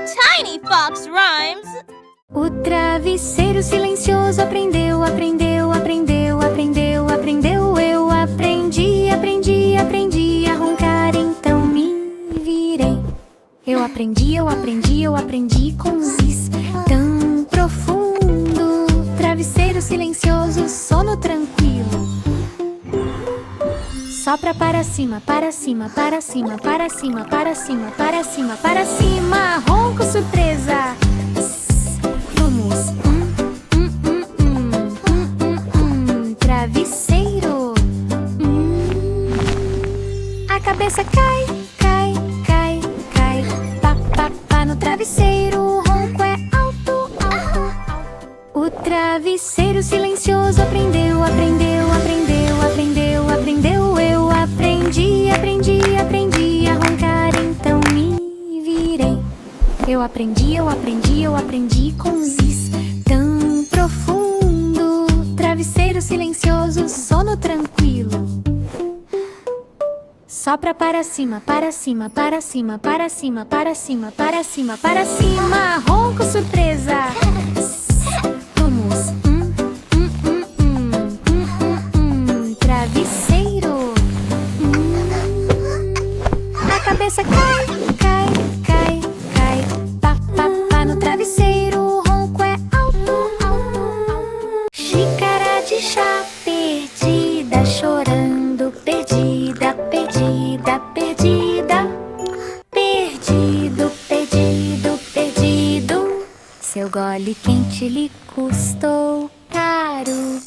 Tiny Fox Rhymes. O travesseiro silencioso aprendeu, aprendeu, aprendeu, aprendeu, aprendeu. Eu aprendi, aprendi, aprendi a roncar, então me virei. Eu aprendi, eu aprendi, eu aprendi com zis tão profundo. Travesseiro silencioso, sono tranquilo. Sopra para cima, para cima, para cima, para cima, para cima, para cima, para cima. Ronco surpresa. Vamos. Travesseiro. A cabeça cai, cai, cai, cai. Pá, pá, pá no travesseiro. O ronco é alto, alto, alto. O travesseiro silencioso aprendeu, aprendeu, aprendeu, aprendeu, aprendeu. Eu aprendi, aprendi, aprendi a roncar, então me virei. Eu aprendi, eu aprendi, eu aprendi com zis tão profundo. Travesseiro silencioso, sono tranquilo. Sopra para cima, para cima, para cima, para cima, para cima, para cima, para cima. Ronco surpresa. Vamos. Travesseiro. A cabeça cai, cai, cai, cai. Pá, pá, pá no travesseiro. O ronco é alto, alto, alto. Xícara de chá perdida, chorando, perdida, perdida, perdida. Perdido, perdido, perdido. Seu gole quente lhe custou caro.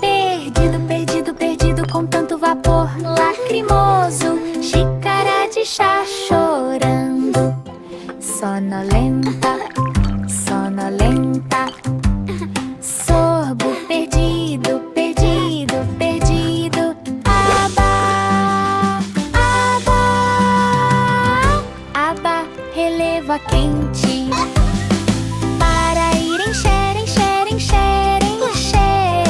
Perdido, perdido, perdido com tanto vapor lacrimoso. Xícara de chá chorando, sonolenta, sonolenta. Sorbo perdido, perdido, perdido. Aba, aba, aba, releva quente. Para ir encher, encher, encher, encher.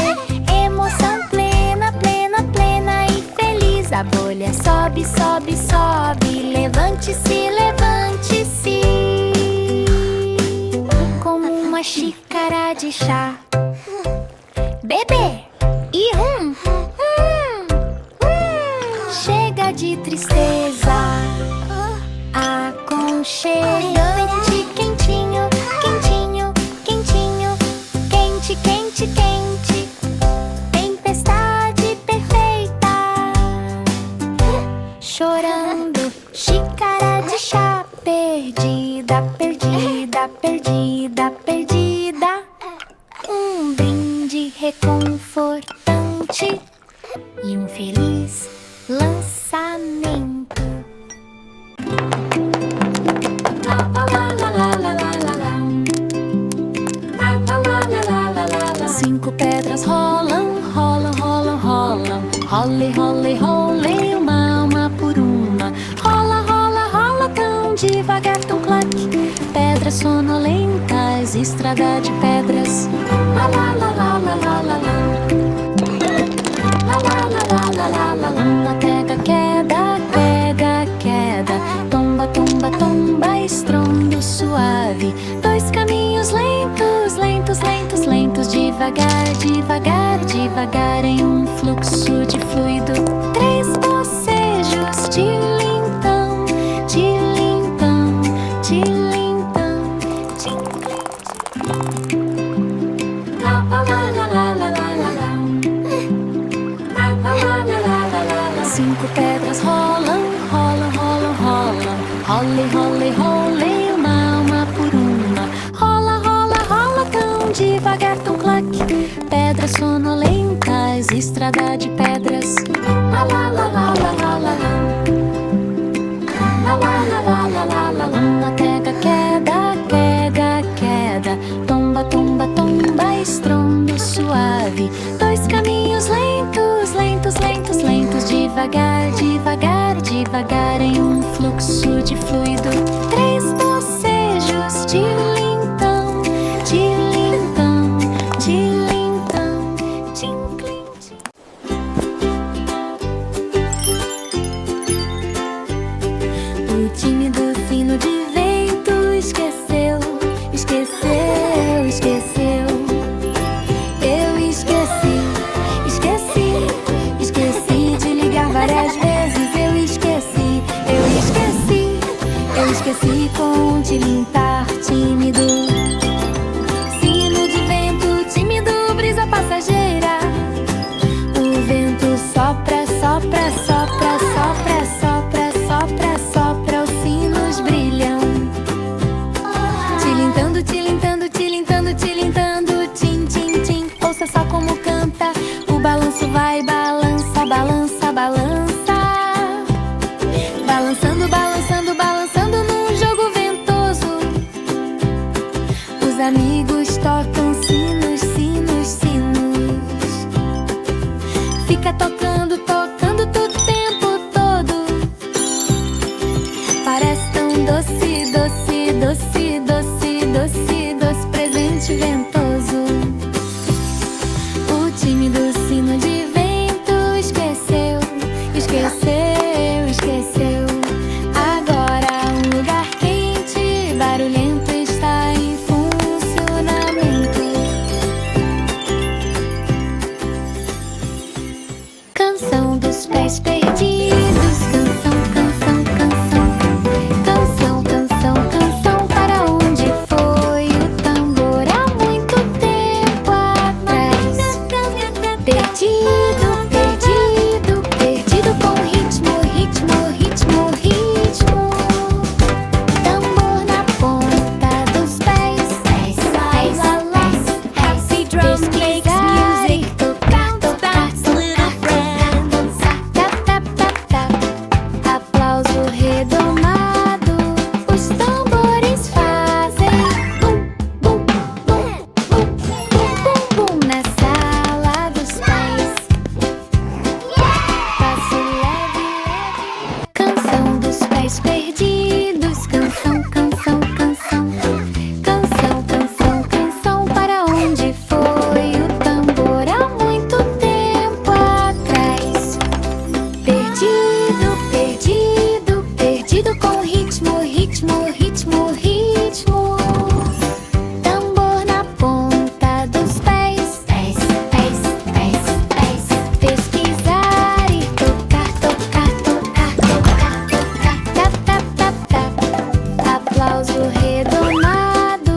Emoção plena, plena, plena e feliz. A bolha sobe, sobe, sobe. Levante-se, levante-se. Como uma xícara de chá. Bebê e chega de tristeza. Aconchegante, quentinho, quentinho, quentinho. Quente, quente, quente. Tempestade perfeita. Chorando, xícara de chá. Perdida, perdida, perdida, perdida. Um brinde reconfortante e um feliz lançamento. 5 pedras rolam, rolam, rolam, rolam. Role, role, role, uma por uma. Rola, rola, rola tão devagar, tão claque. Pedras sonolentas, estrada de pedras. La la la la la la la la. La la la la la la la la. Uma pega, queda, pega, queda. Tomba, tomba, tomba, estrondo suave. 2 caminhos lentos, lentos, lentos, lentos. Devagar, devagar, devagar em um fluxo de fluido. 3 bocejos de lintão, de lintão, de lintão, de la la la la la la la la. 5 pedras rolam, rolam, rolam, rolam. Role, role, role, uma por uma. Rola, rola, rola tão devagar, tão claque. Pedras sonolentas, estrada de pedras. La la la la la la la la. La la la la la la la la. Uma pega, queda, queda, queda. Tomba, tomba, tomba, estrondo suave. 2 caminhos lentos, lentos, lentos, lentos. Devagar, devagar, devagar em um fluxo de fluido. 3 bocejos de lintão, de lintão, de lintão, tinclim, tinclim. O tímido sino de ventos esqueceu, esqueceu, esqueceu. Eu esqueci, esqueci, esqueci de ligar várias vezes. Eu esqueci, eu esqueci, eu esqueci com um tilintar tímido. Sino de vento tímido, brisa passageira. O vento sopra, sopra, sopra, sopra, sopra, sopra, sopra. Os sinos brilham. Tilintando, tilintando, tilintando, tilintando. Tim, tim, tim. Ouça só como canta. O balanço vai, balança, balança, balança. Balançando, balançando, balançando num jogo ventoso. Os amigos tocam sinos, sinos, sinos. Fica tocando, tocando todo o tempo todo. Parece tão doce, doce, doce, doce, doce, doce presente ventoso. O tímido sino de vento esqueceu, esqueceu, esqueceu. Agora um lugar quente, barulhento está em funcionamento. Canção dos pés perdidos, canção, canção, canção. Canção, canção, canção, para onde foi o tambor há muito tempo atrás? Perdido, perdido, perdido com ritmo, ritmo, ritmo, ritmo. Tambor na ponta dos pés. Happy drum makes music. Tocar, tocar, Bounce, little friends. tap, tap, tap, tap. Aplauso redomado. Os tambores fazem bum, bum, bum, bum, bum, bum, bum na sala dos pés. Passo leve, leve. Canção dos pés perdidos. Canção, canção, canção. Canção, canção, canção. Para onde foi o tambor há muito tempo atrás? Perdido, perdido, perdido com ritmo, ritmo, ritmo, ritmo. Tambor na ponta dos pés. Pés, pés, pés, pés. Pesquisar e tocar, tocar, tocar, tocar, tocar. Tap, tap, tap, tap. Aplauso redomado.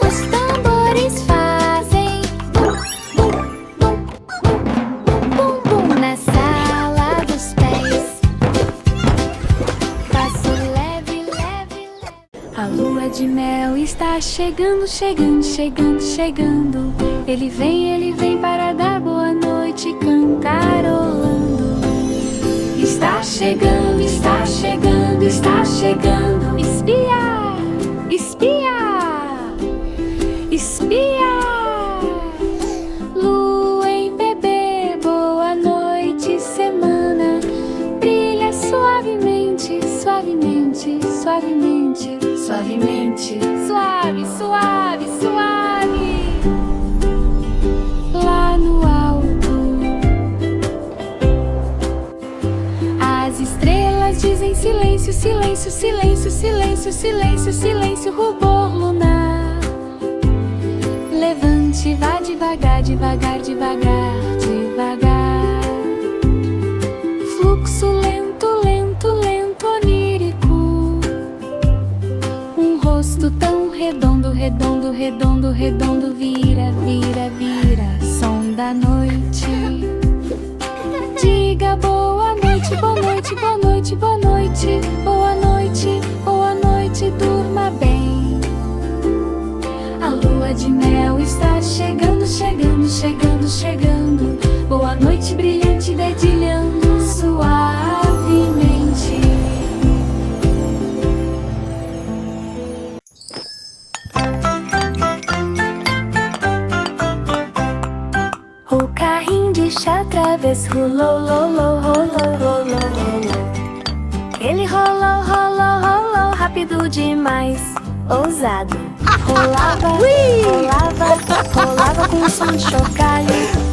Os tambores fazem bum, bum, bum, bum, bum, bum na sala dos pés. Passo leve, leve, leve. A lua de mel está chegando, chegando, chegando, chegando. Ele vem para dar boa noite cantarolando. Está chegando, está chegando, está chegando. Espia, espia, espia. Lua em bebê, boa noite, semana. Brilha suavemente, suavemente, suavemente, suavemente. Suave, suave, suave. Lá no alto, as estrelas dizem silêncio, silêncio, silêncio, silêncio, silêncio, silêncio, rubor lunar. Levante, vá devagar, devagar, devagar, devagar. Fluxo lento, lento, lento, onírico. Um rosto tão redondo, redondo, redondo, redondo. Vira, vira, vira, som da noite. Diga boa noite, boa noite, boa noite, boa noite. Boa noite, boa noite, durma bem. A lua de mel está chegando, chegando, chegando, chegando. Boa noite, brilhante, dedilhando suavemente. O carrinho de chá travesso rolou, rolou, rolou, rolou, rolou. Ele rolou, rolou, rolou, rápido demais, ousado. Rolava, rolava, rolava com som de chocalho.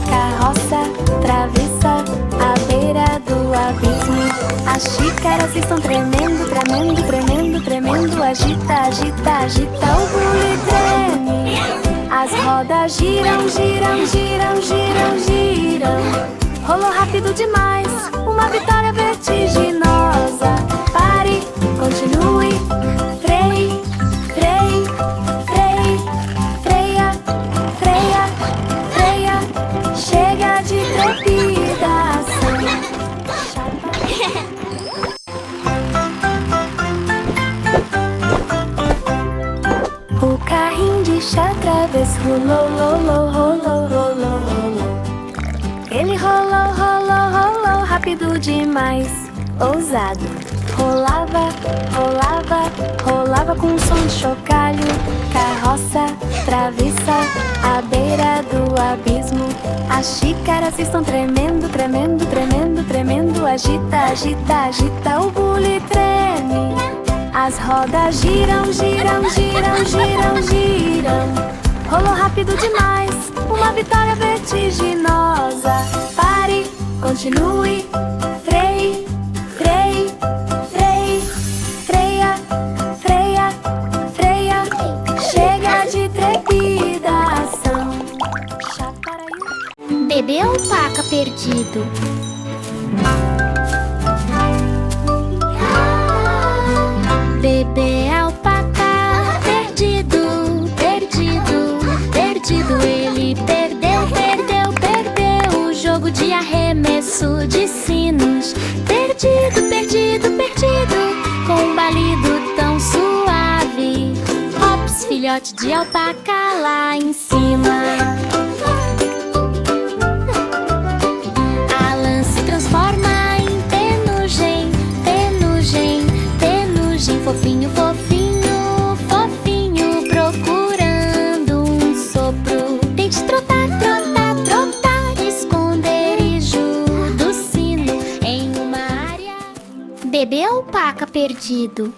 Carroça, travessa, à beira do abismo. As xícaras estão tremendo, tremendo, tremendo, tremendo. tremendo. Agita, agita, agita o bule treme. As rodas giram, giram, giram, giram, giram. Rolou rápido demais, uma vitória vertiginosa. Pare, continue, freie, freie, freie, freia, freia, freia. Chega de trepidação. O carrinho de chá travesso rolou, rolou, rolou, rolou, rolou. Ele rolou, rolou, rolou, rápido demais, ousado. Rolava, rolava, rolava com um som de chocalho. Carroça, travessa, à beira do abismo. As xícaras estão tremendo, tremendo, tremendo, tremendo. Agita, agita, agita, o bule treme. As rodas giram, giram, giram, giram, giram. Rolou rápido demais, uma vitória vertiginosa. Pare, continue, freie, freie, freie, freia, freia, freia. Chega de trepidação. Bebê alpaca perdido. Bebê alpaca perdido, perdido, perdido. Ele perdeu, perdeu, perdeu o jogo de arremesso de sinos. Perdido, perdido, perdido, com um balido tão suave. Ops, filhote de alpaca lá em cima. Alan se transforma em penugem, penugem, penugem. Fofinho, fofinho, fofinho, procurando um sopro. Tente trotar, trotar, trotar, esconderijo do sino em uma área. Bebê alpaca perdido.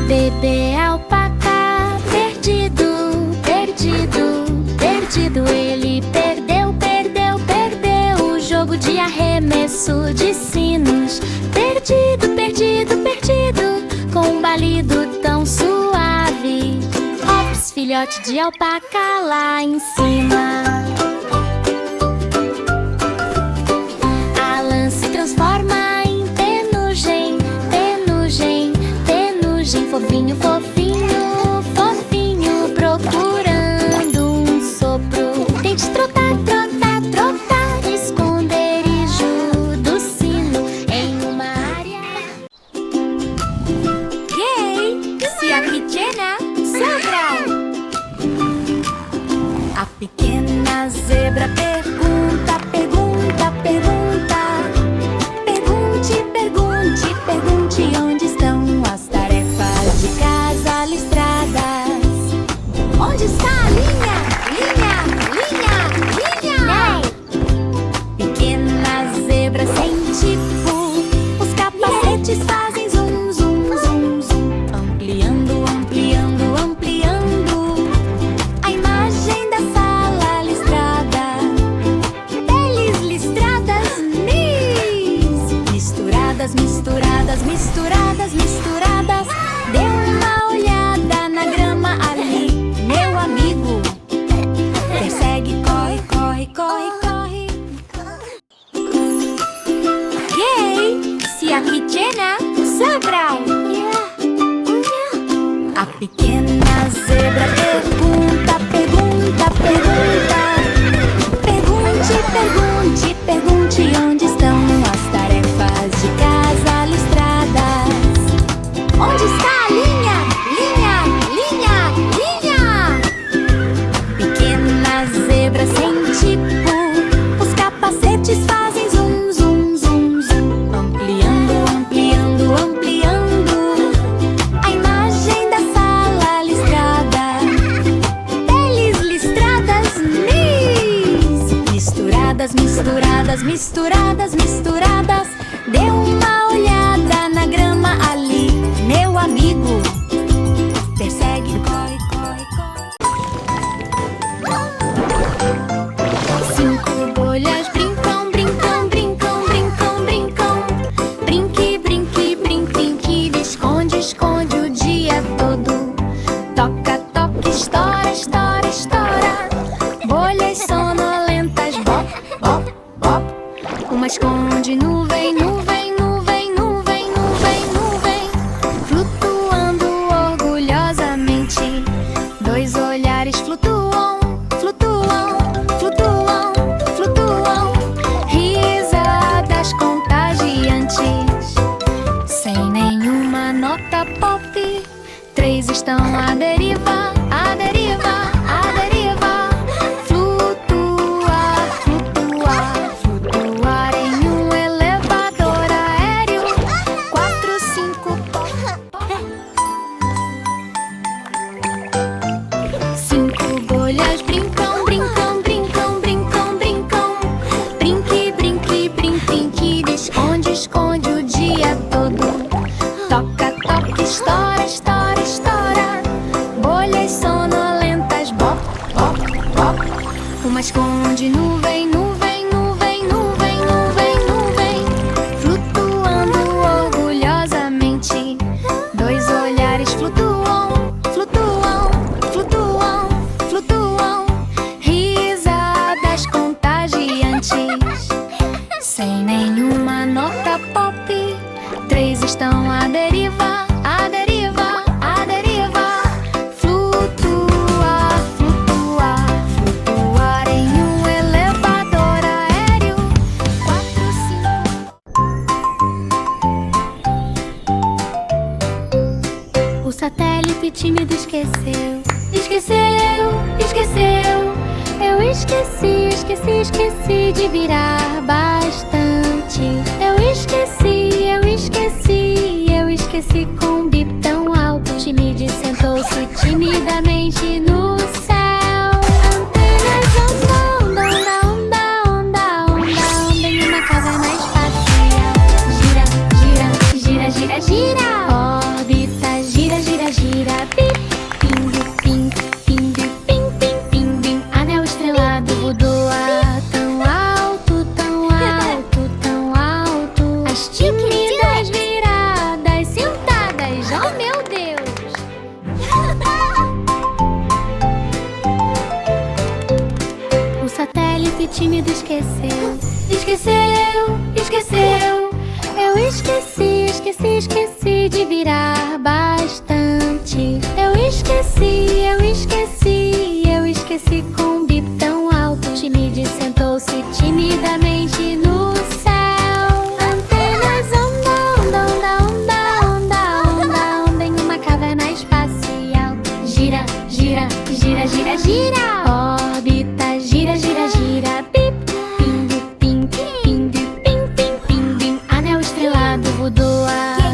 Bebê alpaca perdido, perdido, perdido. Ele perdeu, perdeu, perdeu o jogo de arremesso de sinos. Perdido, perdido, perdido, com um balido tão suave. Ops, filhote de alpaca lá em cima. Alan se transforma em penugem, penugem, penugem. Fofinho, fofinho, fofinho, procurando um sopro. Tente trotar, trotar, trotar, esconderijo do sino em uma área. Yay! Se a pequena zebra. A pequena zebra pergunta, pergunta, pergunta. Pergunte, pergunte, pergunte onde estão as tarefas de casa listradas. Onde está a linha? Linha, linha, linha. Pequena zebra sem tipo, os capacetes fazem zum, zum, zum, zum. Ampliando, ampliando, ampliando a imagem da sala listrada. Peles listradas, mis. Misturadas, misturadas, misturadas, misturadas. Dê uma olhada na grama ali, meu amigo. Persegue, corre, corre, corre, corre. Yay! Se a pequena zebra. A pequena zebra pergunta, pergunta, pergunta. Pergunte, pergunte, pergunte onde estão as tarefas de casa listradas. Onde está a linha? Linha, linha, linha. Pequena zebra sem tipo, os capacetes fazem zum, zum, zum, zum. Ampliando, ampliando, ampliando a imagem da sala listrada. Peles listradas, mis. Misturadas, misturadas, misturadas, misturadas. Dê uma olhada na grama ali, meu amigo. Persegue, corre, corre, corre. 5 bolhas brincam, brincam, brincam, brincam, brincam. Uma esconde nuvem, nuvem, nuvem, nuvem, nuvem, nuvem, flutuando orgulhosamente. Dois olhares flutuam, flutuam, flutuam, flutuam. Risadas contagiantes, sem nenhuma nota pop. Três estão à deriva, à deriva, à deriva. Flutuar, flutuar, flutuar em um elevador aéreo. Quatro, cinco, cinco bolhas brincam, brincam, brincam, brincam, brincam. Brinque, brinque, brinque, brinque, de esconde, esconde o dia todo. Toca, toca, estoura, estoura, estoura. Bolhas sonolentas, bop, bop, bop. Uma esconde nuvem, nuvem, nuvem, nuvem, nuvem, nuvem, flutuando orgulhosamente. Dois olhares flutuam, flutuam, flutuam, flutuam. Risadas contagiantes, sem nenhuma nota pop. Três estão à deriva, à deriva, à deriva. Flutuar, flutuar, flutuar em um elevador aéreo. Quatro, cinco. O satélite tímido esqueceu, esqueceu, esqueceu. Eu esqueci, esqueci, esqueci de virar bastante. Eu esqueci, eu esqueci, eu esqueci com um bip tão alto. Timide sentou-se timidamente no céu. Antenas ondam, onda, onda, onda, onda, onda em uma casa na espacial. Gira, gira, gira, gira, gira. Órbita, gira, gira, gira. Bip, ping, ping, ping, ping, ping, ping, ping. Anel estrelado voa tão alto, tão alto, tão alto. As tímidas viradas, sentadas, oh meu Deus! O satélite tímido esqueceu, esqueceu, esqueceu. Eu esqueci, esqueci, esqueci de virar bastante. Eu esqueci, eu esqueci, eu esqueci com um bip tão alto. Timide sentou-se timidamente no céu. Antenas ondam, onda, onda, onda, onda, onda em uma caverna espacial. Gira, gira, gira, gira, gira. Órbita, gira, gira, gira. Bip, ping, ping, ping, ping, ping, ping, ping. Anel estrelado voa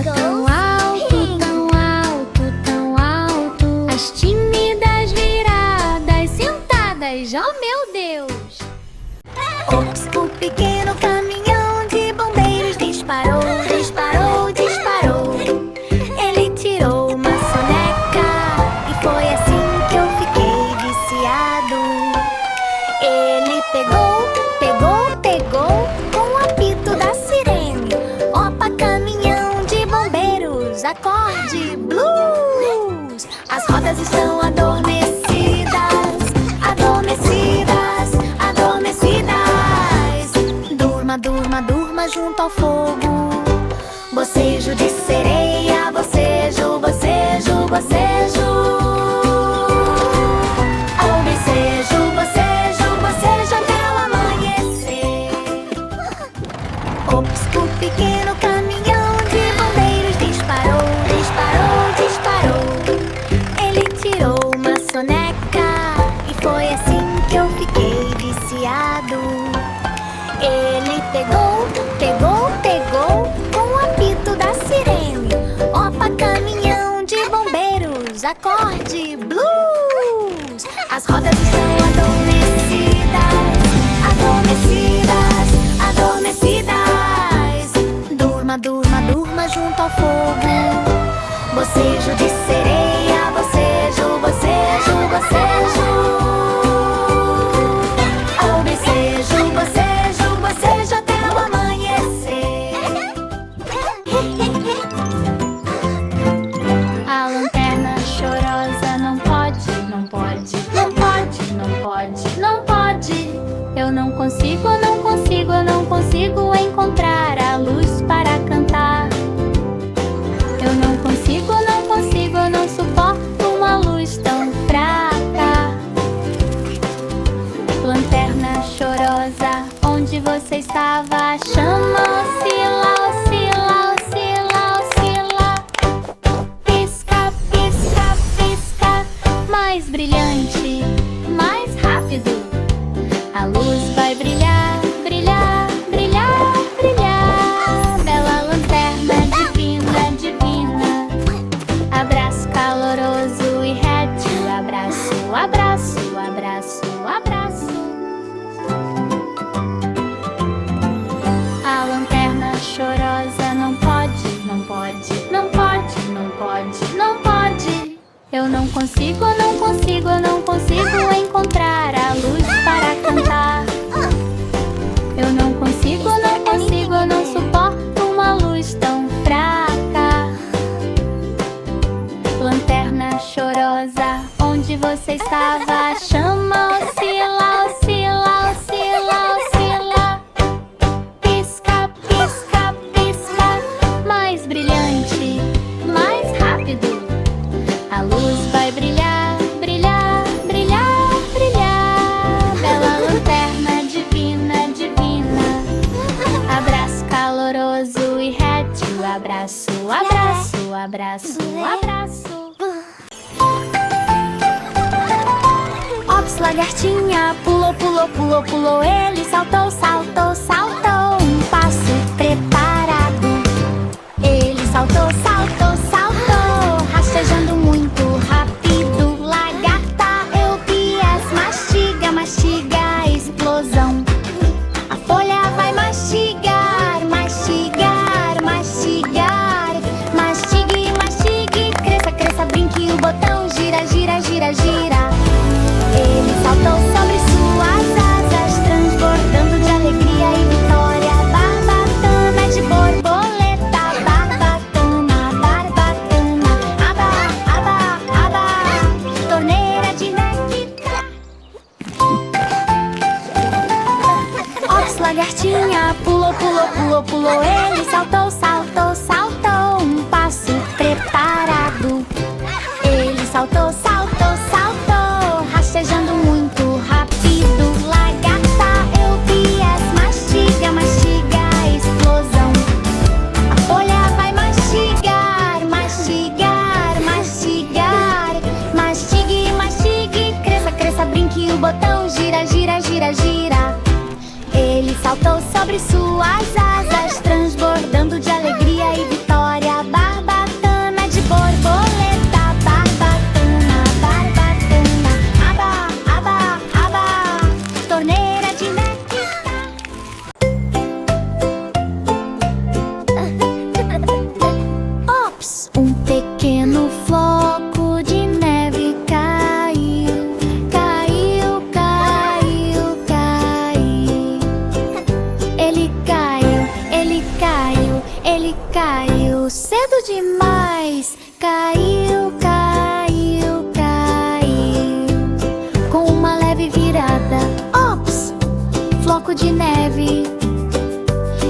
tão alto, tão alto, tão alto. As tímidas viradas, sentadas, oh meu Deus! Ops, o pequeno caminhão de bombeiros disparou, disparou, disparou. Ele tirou uma soneca e foi assim que eu fiquei viciado. Ele pegou, pegou, pegou com o apito da sirene. Opa, caminhão de bombeiros, acorde blues. As rodas estão adormecidas, adormecidas, adormecidas. Durma, durma, durma junto ao fogo. Bocejo de sereia, bocejo, bocejo, bocejo. Ao bocejo, bocejo, bocejo até o amanhecer. Ops, o pequeno caminhão de bombeiros disparou, disparou, disparou. Ele tirou uma soneca e foi assim que eu fiquei viciado. Ele pegou, pegou, pegou com o apito da sirene. Opa, caminhão de bombeiros, acorde blues. As rodas estão adormecidas, adormecidas, adormecidas. Durma, durma, estava. A chama oscila, oscila, oscila, oscila. Pisca, pisca, pisca. Mais brilhante, mais rápido. A luz vai brilhar, brilhar, brilhar, brilhar. Bela lanterna divina, divina. Abraço caloroso e reto. Abraço, abraço, abraço, abraço. A lanterna chorosa não pode, não pode, não pode, não pode, não pode. Eu não consigo, não consigo, não consigo encontrar a luz para cantar. Eu não consigo, não consigo, não suporto uma luz tão fraca. Lanterna chorosa, onde você estava? A chama oscila, oscila, oscila, oscila. Pisca, pisca, pisca. Mais brilhante, mais rápido. A luz vai brilhar, brilhar, brilhar, brilhar. Bela lanterna divina, divina. Abraço caloroso e reto. Abraço, abraço, abraço, abraço. Ops, lagartinha, pulou, pulou, pulou, pulou. Ele saltou, saltou, saltou. Um passo preparado. Ele saltou, saltou, saltou. Rastejando muito rápido. Lagarta, EUPS, mastiga, mastiga a explosão. A folha vai mastigar, mastigar, mastigar. Mastigue, mastigue, cresça, cresça, brinque, o botão gira, gira, gira, gira. Ele saltou sobre suas asas, transbordando de alegria e vitória. Barbatana de borboleta, barbatana, barbatana. Aba, aba, aba, torneira de néctar. Ops, lagartinha, pulou, pulou, pulou, pulou. Ele saltou, saltou, saltou. Um passo preparado. Ele saltou, saltou, saltou. Rastejando muito rápido. Lagarta, EUPS, mastiga, mastiga a explosão. A folha vai mastigar, mastigar, mastigar. Mastigue, mastigue, cresça, cresça, brinque, o botão gira, gira, gira, gira. Ele saltou sobre suas asas, transbordando de alegria e vitória. Barbatana de borboleta, barbatana, barbatana. Aba, aba, aba, torneira de néctar. Ops, um pequeno floco de neve caiu, caiu, caiu, caiu. Ele caiu, ele caiu, ele caiu cedo demais. Caiu, caiu, caiu. Com uma leve virada. Ops, floco de neve.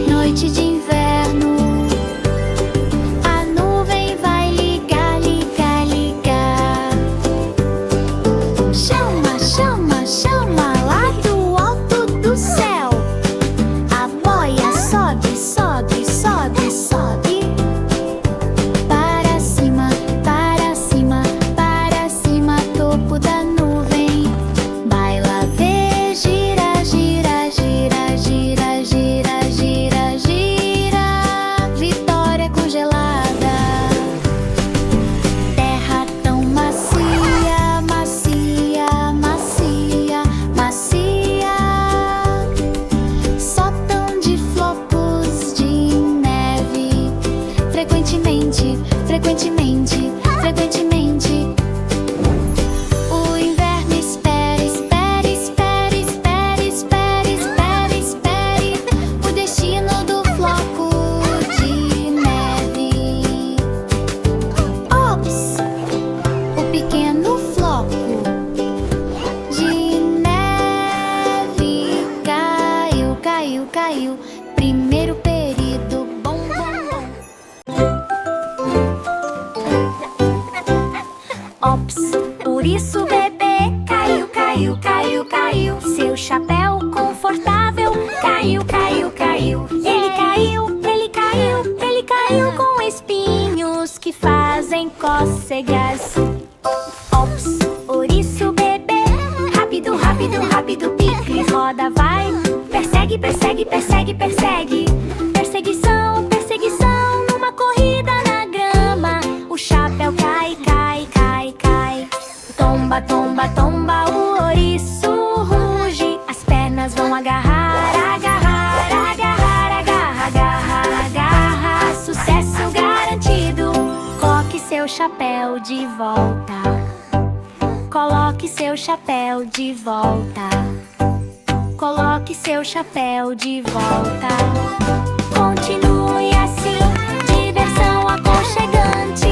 Noite de inverno. A nuvem vai ligar, ligar, ligar. Chama, chama, chama lá do alto do céu. A boia sobe, sobe, sobe, sobe. Para cima, para cima, para cima, topo da nuvem. Vai lá ver, gira, gira, gira, gira, gira, gira, gira. Vitória congelada. Terra tão macia, macia, macia, macia. Só tão de flocos de neve. Frequentemente, frequentemente, frequentemente. O inverno espera, espera, espera, espera, espera, espera, espere o destino do floco de neve. Ops, o pequeno floco de neve caiu, caiu, caiu. Primeiro período, bom, bom, bom. Ops, por isso o bebê caiu, caiu, caiu, caiu. Seu chapéu confortável caiu, caiu, caiu. cócegas. Ops, ouriço bebê. Rápido, rápido, rápido, picles, roda, vai. Persegue, persegue, persegue, persegue. Perseguição, perseguição, numa corrida na grama. O chapéu cai, cai, cai, cai. Tomba, tomba, tomba, o ouriço ruge. As pernas vão agarrar, agarrar, agarrar, agarra, agarra, agarra. Sucesso garantido. Coloque seu chapéu de volta. Coloque seu chapéu de volta. Coloque seu chapéu de volta. Continue assim, diversão aconchegante.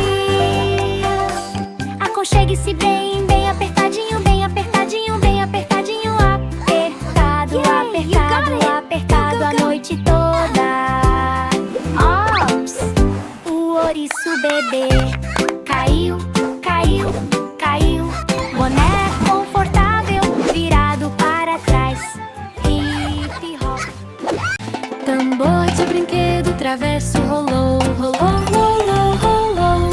Aconchegue-se bem, bem apertadinho, bem apertadinho, bem apertadinho. Apertado, apertado, apertado a noite toda. Ops, o ouriço bebê caiu, caiu, caiu. Boné confortável, virado para trás. Hip hop. Tambor de brinquedo travesso rolou, rolou, rolou, rolou.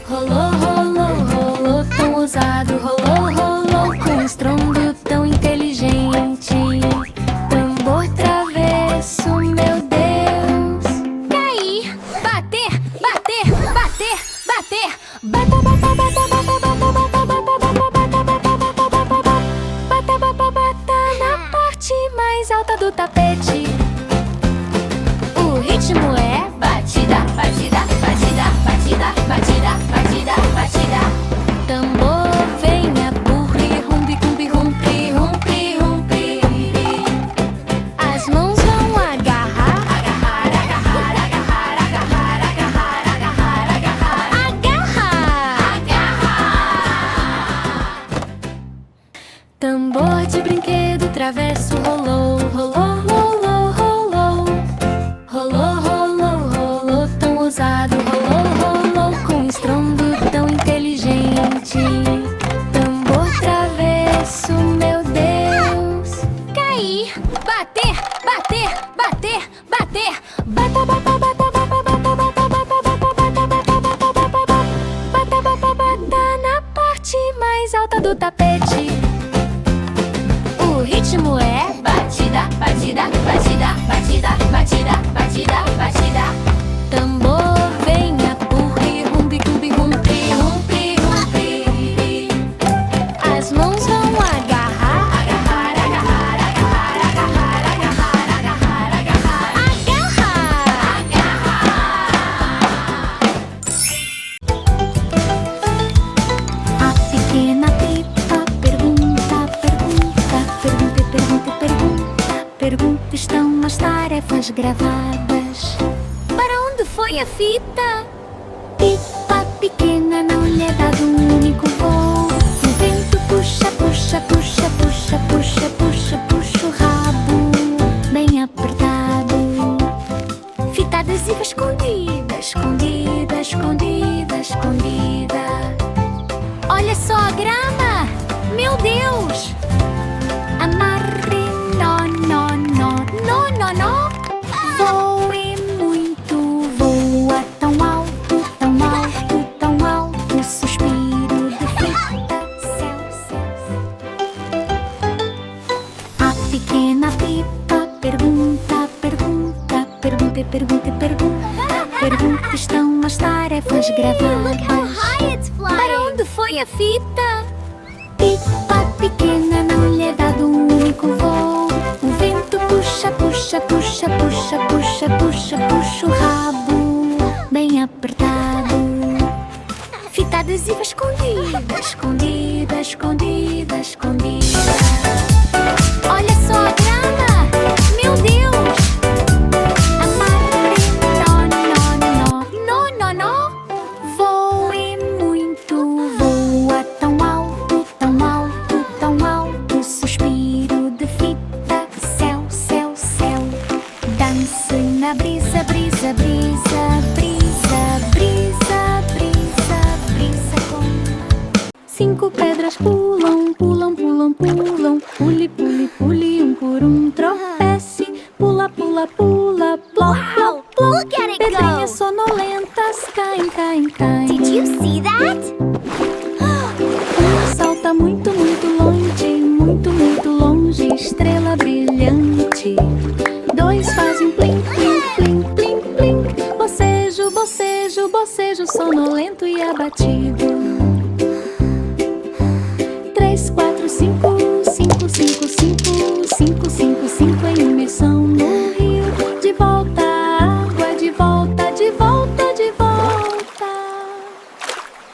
Rolou, rolou, rolou, tão ousado, rolou, rolou, com estrondo tão inteligente. Tambor travesso, meu Deus. Cair, bater, bater, bater, bater. Bata, bata, bata, bata, bata, bata, bata, bata, bata, bata, bata na parte mais alta do tapete. O ritmo é batida, batida, batida, batida, batida, batida, batida. Tambor venha, burri, rumbi, rumbi, rumbi, rumbi, rumbi. As mãos vão agarrar, agarrar, agarrar, agarrar, agarrar, agarrar, agarrar, agarrar, agarrar, agarrar. Tambor de brinquedo travesso rolou, rolou, rolou, rolou. Rolou, rolou, rolou, tão ousado, rolou, rolou, com estrondo tão inteligente. Tambor travesso, meu Deus. Cair, bater, bater, bater, bater. Bata, bata, bata, bata, bata, bata, bata, bata, bata, bata, bata, bata, bata, bata na parte mais alta do tapete. O ritmo é batida, batida, batida, batida, batida, batida, batida. Tambor venha, burri, rumbi, rumbi, rumbi, rumbi, rumbi. As mãos vão agarrar, agarrar, agarrar, agarrar, agarrar, agarrar, agarrar, agarrar, agarrar, agarrar. A pequena Pipa pergunta, pergunta, pergunta, pergunta, pergunta, pergunta. Estão as tarefas gravadas. Para onde foi a fita? Pipa pequena não lhe é dado um único voo. O vento puxa, puxa, puxa, puxa, puxa, puxa, puxa o rabo bem apertado. Fita adesiva escondida, escondida, escondida, escondida. Olha só a grama! Meu Deus! Amarre, nó, nó, nó, nó, nó, nó. Voe muito, voa tão alto, tão alto, tão alto. Suspiro de fita, céu, céu, céu. A pequena Pipa pergunta, pergunta, pergunta, pergunta, pergunta, pergunta. Estão as tarefas gravadas. Para onde foi a fita? Pipa pequena não lhe é dado um único voo. O vento puxa, puxa, puxa, puxa, puxa, puxa, puxa o rabo bem apertado. Fita adesiva escondida, escondida, escondida, escondida. Olha só a grama! Meu Deus! Amarre, nó, nó, nó, nó, nó, nó. Voe muito, voa tão alto, tão alto, tão alto. Suspiro de fita, céu, céu, céu. Dance na brisa, brisa, brisa, brisa, brisa, brisa, brisa com... 5 pedras pulam, pulam, pulam, pulam. Pule, pule, pule, por tropece. Pula, pula, pula, plop, plop, plop. Pedrinhas sonolentas caem caem, caem, caem. Did you see that? Um salta muito, muito longe, estrela brilhante. Dois fazem plim, plim, plim, plim, plim. Bocejo, bocejo, bocejo, sonolento e abatido. 3, 4, 5, 5, 5, 5, 5, 5, 5 em imersão no rio. De volta à água, de volta, de volta, de volta.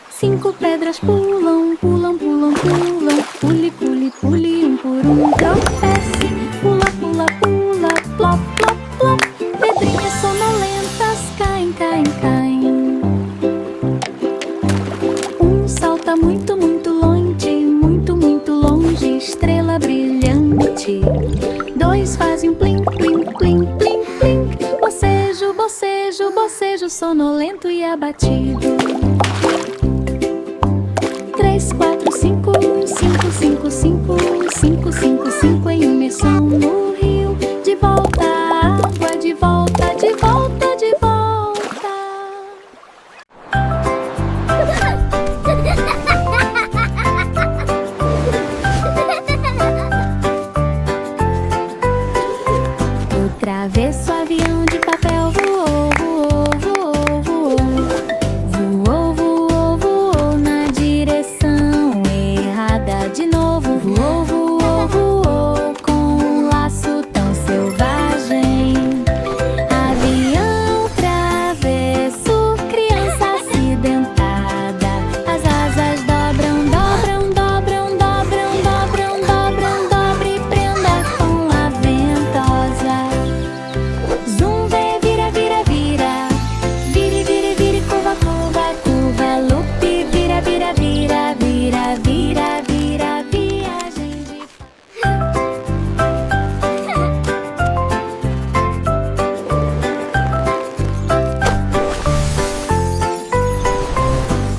5 pedras pulam, pulam, pulam, pulam. Pule, pule, pule, um por um tropece. Pula, pula, pula, plop, plop, plop. Pedrinhas sonolentas caem, caem, caem. Um salta muito, muito longe, estrela brilhante. Dois fazem um plim, plim, plim, plim, plim. Bocejo, bocejo, bocejo, sonolento e abatido. 3, 4, 5, 5, 5, 5, 5, 5, 5 em imersão no rio. De volta à água, de volta, de volta, de volta. O travesso avião de papel voou, voou, voou, voou. Voou, voou, voou na direção errada de novo. Voou, voou, voou com um laço tão selvagem. Avião travesso, criança acidentada. As asas dobram, dobram, dobram, dobram, dobram, dobram, dobre, prenda com a ventosa. Zum, vê, vira, vira, vira. Vire, vire, vire, curva, curva, curva. Loop, vira, vira, vira, vira, vira, vira, viagem de...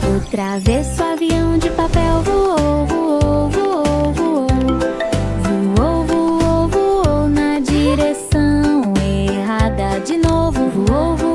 O travesso avião de papel voou, voou, voou, voou. Voou, voou, voou na direção errada de novo. Voou, voou.